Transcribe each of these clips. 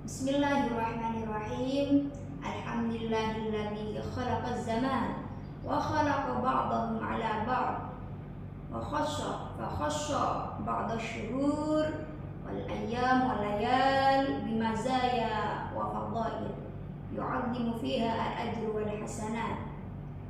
Bismillahirrahmanirrahim. Alhamdulillahilladzi khalaqaz zaman wa khalaqa ba'dahum 'ala ba'd wa khassa ba'da syuhur wal ayyam wal layal bimazaya wa fadail yu'azzimu fiha al-ajru wal hasanat.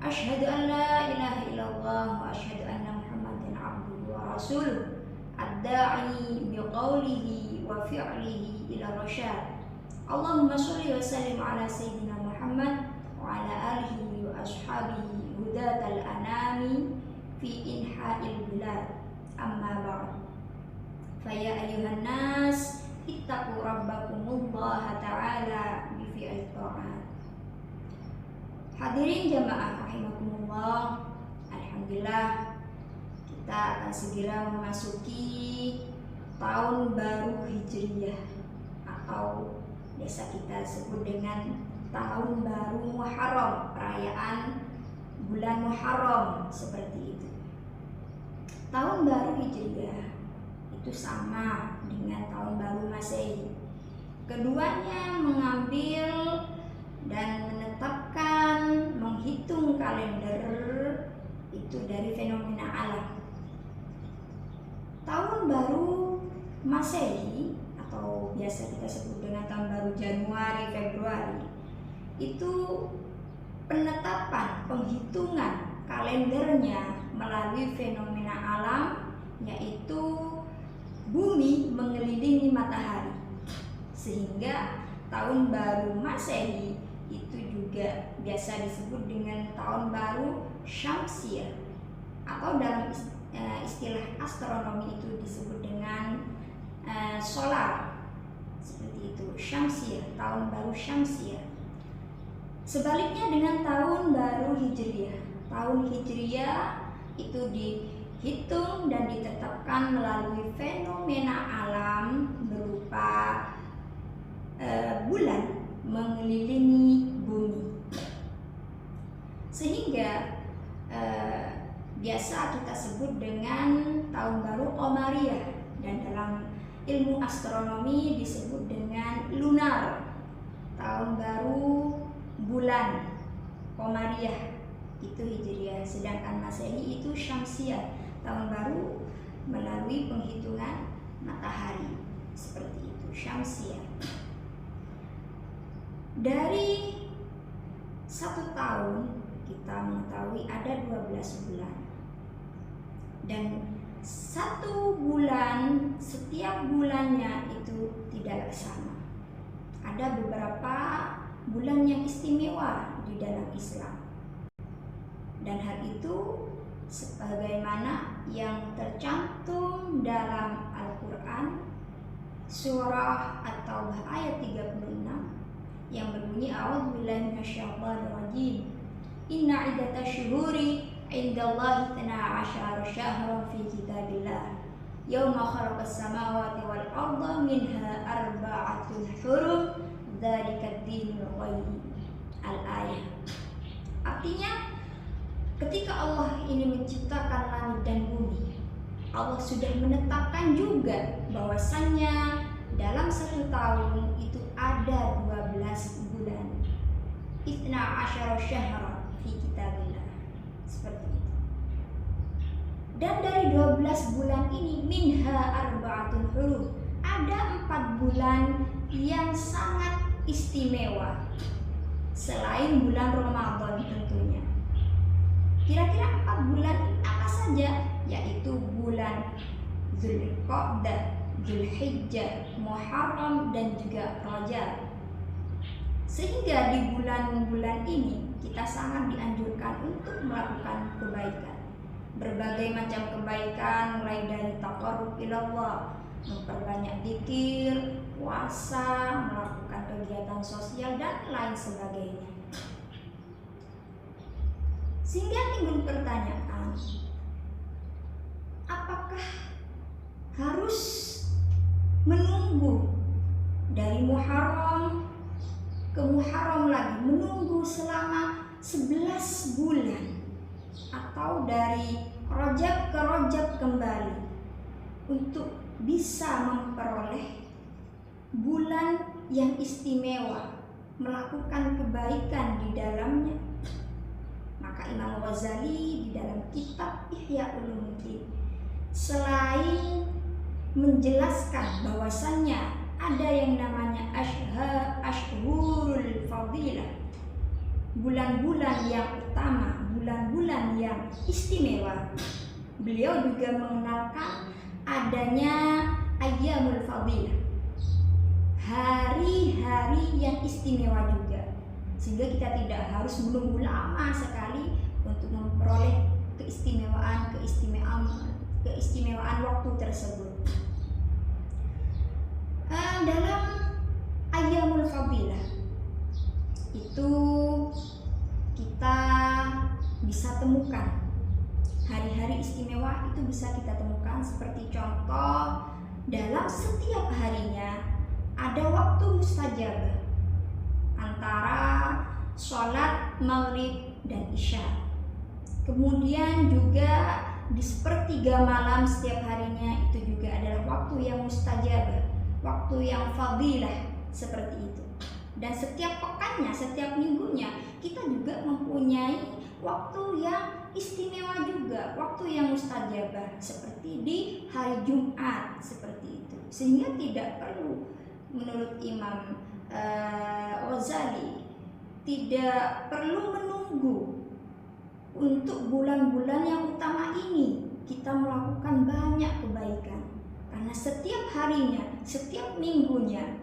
Asyhadu an la ilaha illallah wa asyhadu anna Muhammadan 'abduhu wa rasuluh ad-da'i biqaulihi wa fi'lihi ila rasyad. Allahumma sholli wa sallim ala sayyidina Muhammad wa ala alihi wa ashabihi hudatal anami fi inha'il bilad. Amma ba'd. Fa ya ayyuhan nas ittaqu rabbakumullah ta'ala bi fi'il ta'at. Hadirin jamaah rahimakumullah, alhamdulillah kita akan segera memasuki tahun baru Hijriyah atau biasa kita sebut dengan tahun baru Muharram, perayaan bulan Muharram seperti itu. Tahun baru Hijriyah itu sama dengan tahun baru Masehi. Keduanya mengambil dan menetapkan, menghitung kalender itu dari fenomena alam. Tahun baru Masehi atau biasa kita sebut dengan tahun baru Januari, Februari, itu penetapan, penghitungan kalendernya melalui fenomena alam, yaitu bumi mengelilingi matahari, sehingga tahun baru Masehi itu juga biasa disebut dengan tahun baru Syamsiyah, atau dalam istilah astronomi itu disebut dengan solar, seperti itu, Syamsiyah, tahun baru Syamsiyah. Sebaliknya dengan tahun baru Hijriyah, tahun Hijriyah itu dihitung dan ditetapkan melalui fenomena alam berupa bulan mengelilingi bumi, sehingga biasa kita sebut dengan tahun baru Qamariyah, dan dalam ilmu astronomi disebut dengan lunar, tahun baru bulan Qamariyah itu Hijriyah, sedangkan Masehi itu Syamsiyah, tahun baru melalui penghitungan matahari, seperti itu, Syamsiyah. Dari satu tahun kita mengetahui ada 12 bulan, dan satu bulan, setiap bulannya itu tidaklah sama. Ada beberapa bulan yang istimewa di dalam Islam, dan hal itu sebagaimana yang tercantum dalam Al-Quran surah At-Taubah ayat 36 yang berbunyi a'udzubillahi minasyaitonir rajim. Inna iddatash syuhuri indallahi 12 syahran fi kitabillah yauma khalaqas samawati wal arda minha arba'atun hurum dzalika ad-dinul qayyim. Al-ayah. Artinya, ketika Allah ini menciptakan langit dan bumi, Allah sudah menetapkan juga bahwasannya dalam satu tahun itu ada 12 bulan. 12 syahran fi kitabillah, seperti itu. Dan dari 12 bulan ini minha arba'atun hurum, ada 4 bulan yang sangat istimewa selain bulan Ramadan tentunya. Kira-kira 4 bulan apa saja? Yaitu bulan Dzulqa'dah, Dzulhijjah, Muharram, dan juga Rajab. Sehingga di bulan-bulan ini kita sangat dianjurkan untuk melakukan kebaikan, berbagai macam kebaikan, mulai dari taqarrub ilallah, memperbanyak dzikir, puasa, melakukan kegiatan sosial, dan lain sebagainya. Sehingga timbul pertanyaan, apakah harus menunggu dari Muharram ke Muharram lagi, menunggu selama 11 bulan, atau dari Rajab ke Rajab kembali untuk bisa memperoleh bulan yang istimewa, melakukan kebaikan di dalamnya. Maka Imam Ghazali di dalam kitab Ihya Ulumuddin, selain menjelaskan bahwasannya ada yang namanya Ashhurul Fadilah, bulan-bulan yang utama, bulan-bulan yang istimewa, beliau juga mengenalkan adanya Ayyamul Fadilah, hari-hari yang istimewa juga, sehingga kita tidak harus menunggu lama sekali untuk memperoleh keistimewaan waktu tersebut. Dalam Ayyamul Fadilah itu kita bisa temukan hari-hari istimewa, itu bisa kita temukan seperti contoh dalam setiap harinya ada waktu mustajabah antara sholat maghrib dan isya. Kemudian juga di sepertiga malam setiap harinya itu juga adalah waktu yang mustajabah, waktu yang fadilah seperti itu. Dan setiap pekannya, setiap minggunya kita juga mempunyai waktu yang istimewa juga, waktu yang mustajabah seperti di hari Jumat seperti itu. Sehingga tidak perlu, menurut Imam Ghazali, tidak perlu menunggu untuk bulan-bulan yang utama ini kita melakukan banyak kebaikan, karena setiap harinya, setiap minggunya,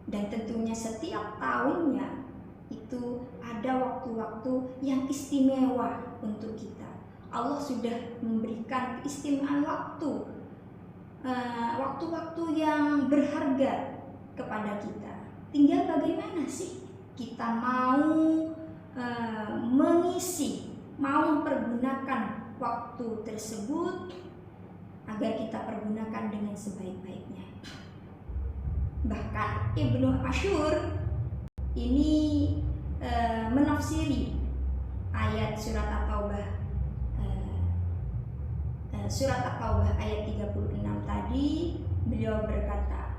dan tentunya setiap tahunnya itu ada waktu-waktu yang istimewa untuk kita. Allah sudah memberikan keistimewaan waktu-waktu yang berharga kepada kita. Tinggal bagaimana sih kita mau mengisi, mau mempergunakan waktu tersebut agar kita pergunakan dengan sebaik-baiknya. Bahkan Ibnu Ashur ini menafsiri ayat surat At-Taubah, ayat 36 tadi. Beliau berkata,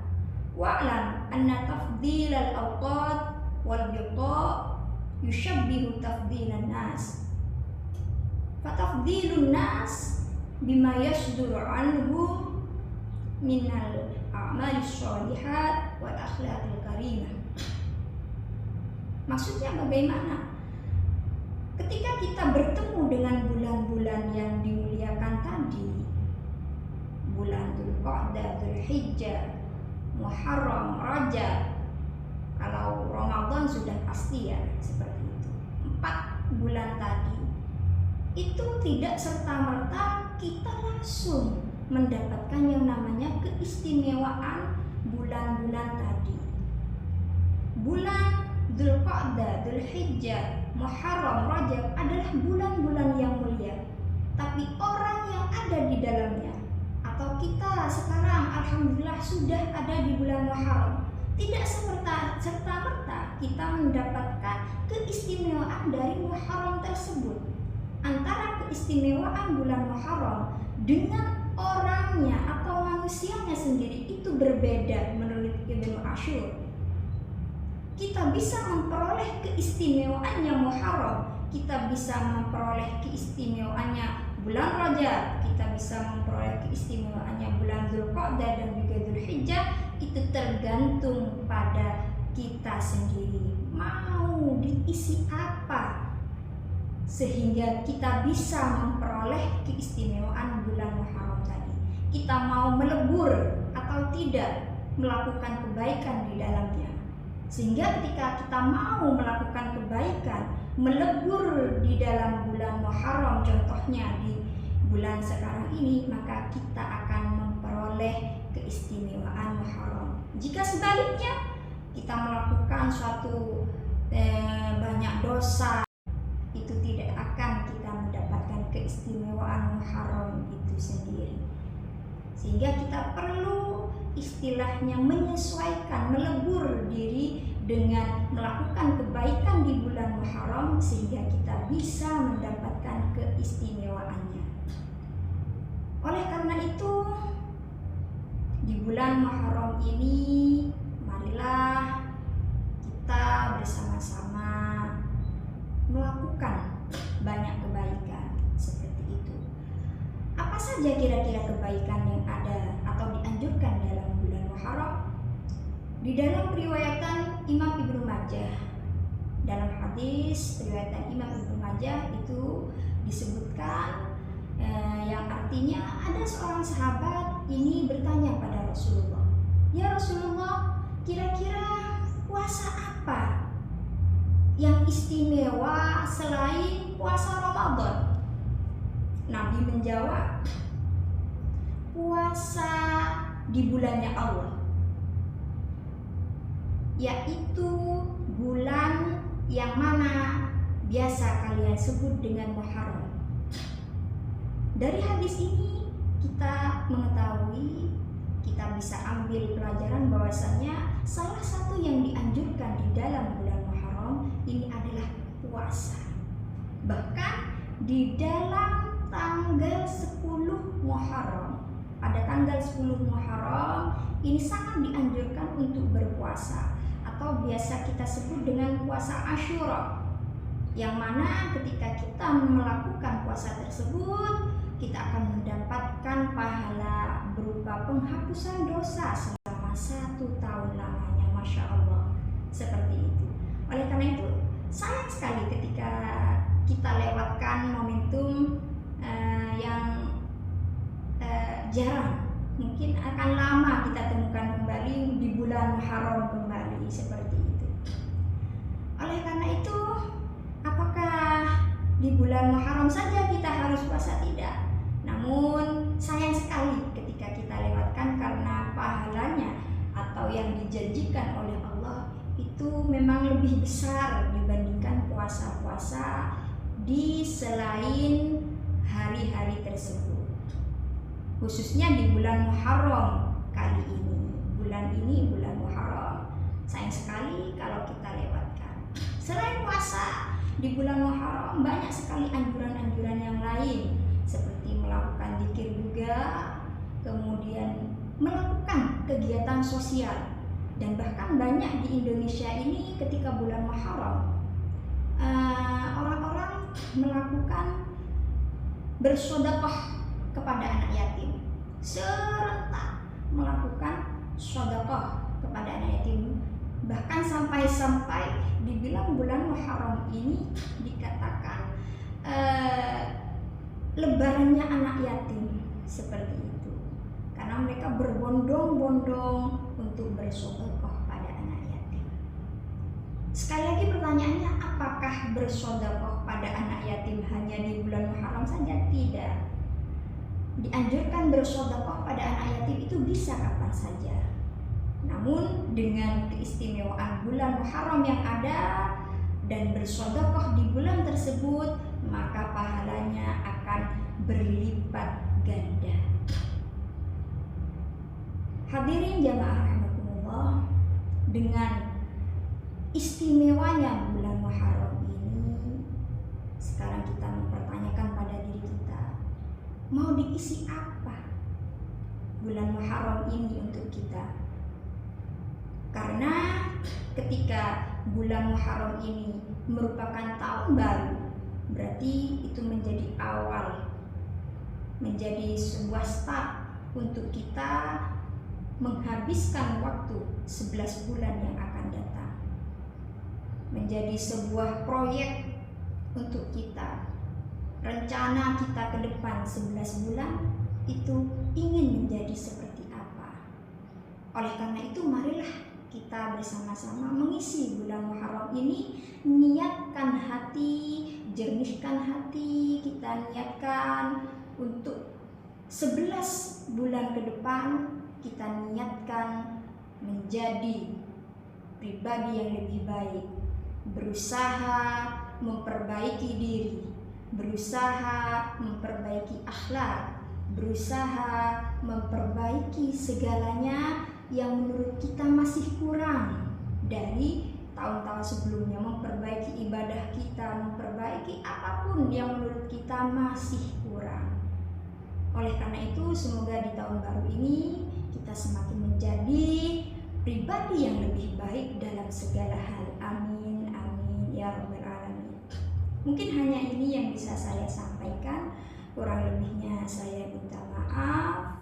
wa'lam anna tafdilal awqat wal biqa yushabbihu tafdilan nas, fatafdilun nas bima yasduru anhu minal a'malis sholihat wal akhlaqil karimah. Maksudnya bagaimana? Ketika kita bertemu dengan bulan-bulan yang dimuliakan tadi, bulan Dzulqa'dah, Dzulhijjah, Muharram, Rajab, kalau Ramadan sudah pasti ya seperti itu. 4 bulan tadi itu tidak serta-merta kita langsung mendapatkan yang namanya keistimewaan bulan-bulan tadi. Bulan Dzulqa'dah, Dzulhijjah, Muharram, Rajab adalah bulan-bulan yang mulia. Tapi orang yang ada di dalamnya, atau kita sekarang alhamdulillah sudah ada di bulan Muharram, tidak serta-merta kita mendapatkan keistimewaan dari Muharram tersebut. Antara keistimewaan bulan Muharram dengan orangnya atau manusianya sendiri itu berbeda menurut Ibnu Ashur. Kita bisa memperoleh keistimewaannya Muharram, kita bisa memperoleh keistimewaannya bulan Rajab, kita bisa memperoleh keistimewaannya bulan Dzulqa'dah dan juga Dzulhijjah. Itu tergantung pada kita sendiri mau diisi apa sehingga kita bisa memperoleh keistimewaan bulan Muharram tadi. Kita mau melebur atau tidak melakukan kebaikan di dalamnya. Sehingga ketika kita mau melakukan kebaikan, melebur di dalam bulan Muharram, contohnya di bulan sekarang ini, maka kita akan memperoleh keistimewaan Muharram. Jika sebaliknya kita melakukan suatu banyak dosa, itu tidak akan kita mendapatkan keistimewaan Muharram itu sendiri. Sehingga kita perlu istilahnya menyesuaikan, melebur diri dengan melakukan kebaikan di bulan Muharram sehingga kita bisa mendapatkan keistimewaannya. Oleh karena itu, di bulan Muharram ini bersama-sama melakukan banyak kebaikan seperti itu. Apa saja kira-kira kebaikan yang ada atau dianjurkan dalam bulan Muharram? Di dalam riwayatan Imam Ibnu Majah, dalam hadis riwayatan Imam Ibnu Majah itu disebutkan yang artinya ada seorang sahabat ini bertanya pada Rasulullah, "Ya Rasulullah, kira-kira puasa apa yang istimewa selain puasa Ramadan?" Nabi menjawab, "Puasa di bulannya Allah, yaitu bulan yang mana biasa kalian sebut dengan Muharram." Dari hadis ini kita mengetahui, kita bisa ambil pelajaran bahwasanya salah satu yang dianjurkan di dalam bulan Muharram ini adalah puasa. Bahkan di dalam tanggal 10 Muharram, pada tanggal 10 Muharram ini sangat dianjurkan untuk berpuasa, atau biasa kita sebut dengan puasa Asyura, yang mana ketika kita melakukan puasa tersebut kita akan mendapatkan pahala berupa penghapusan dosa selama 1 tahun lamanya. Masya Allah, seperti itu. Oleh karena itu sayang sekali ketika kita lewatkan momentum yang jarang, mungkin akan lama kita temukan kembali di bulan Muharram kembali seperti itu. Oleh karena itu, apakah di bulan Muharram saja kita harus puasa? Tidak. Namun sayang sekali ketika kita lewatkan karena pahalanya atau yang dijanjikan oleh Allah itu memang lebih besar dibandingkan puasa-puasa di selain hari-hari tersebut. Khususnya di bulan Muharram kali ini. Bulan Muharram. Sayang sekali kalau kita lewatkan. Selain puasa, di bulan Muharram banyak sekali anjuran-anjuran yang lain, seperti melakukan zikir juga, kemudian melakukan kegiatan sosial. Dan bahkan banyak di Indonesia ini ketika bulan Muharram orang-orang melakukan bersedekah kepada anak yatim, serentak melakukan sedekah kepada anak yatim. Bahkan sampai dibilang bulan Muharram ini dikatakan lebarannya anak yatim, seperti itu, karena mereka berbondong-bondong untuk bersedekah pada anak yatim. Sekali lagi pertanyaannya, apakah bersedekah pada anak yatim hanya di bulan Muharram saja? Tidak. Dianjurkan bersedekah pada anak yatim itu bisa kapan saja. Namun dengan keistimewaan bulan Muharram yang ada dan bersedekah di bulan tersebut, maka pahalanya akan berlipat ganda. Hadirin jamaah rahimakumullah, dengan istimewanya bulan Muharram ini, sekarang kita mempertanyakan pada diri kita, mau diisi apa bulan Muharram ini untuk kita? Karena ketika bulan Muharram ini merupakan tahun baru, berarti itu menjadi awal, menjadi sebuah start untuk kita menghabiskan waktu 11 bulan yang akan datang, menjadi sebuah proyek untuk kita. Rencana kita ke depan 11 bulan itu ingin menjadi seperti apa. Oleh karena itu marilah kita bersama-sama mengisi bulan Muharram ini, niatkan hati, jernihkan hati, kita niatkan untuk 11 bulan ke depan kita niatkan menjadi pribadi yang lebih baik, berusaha memperbaiki diri, berusaha memperbaiki akhlak, berusaha memperbaiki segalanya yang menurut kita masih kurang dari tahun-tahun sebelumnya, memperbaiki ibadah kita, memperbaiki apapun yang menurut kita masih kurang. Oleh karena itu, semoga di tahun baru ini kita semakin menjadi pribadi yang lebih baik dalam segala hal. Amin, amin, ya rabbal alamin. Mungkin hanya ini yang bisa saya sampaikan, kurang lebihnya saya minta maaf.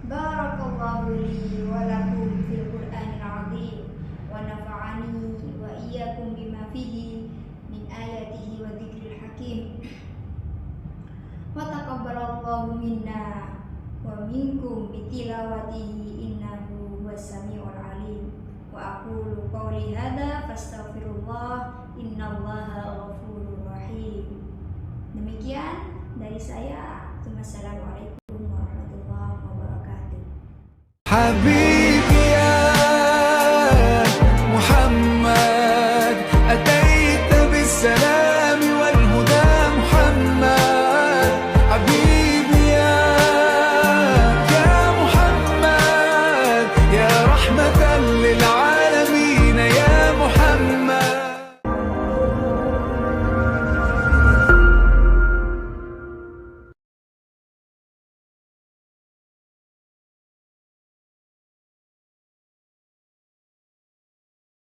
Barakallahu li wa lakum fil Qur'anil azim wa nafa'ani wa iyyakum bima fihi min ayatihi wa dzikril hakim. Wa taqabbalallahu minna wa minkum bitilawatihi innahu huwas samiul alim. Wa aqulu qawli hadza fastaghfirullah innallaha ghafurur rahim. Demikian dari saya. Wassalamualaikum warahmatullahi wabarakatuh.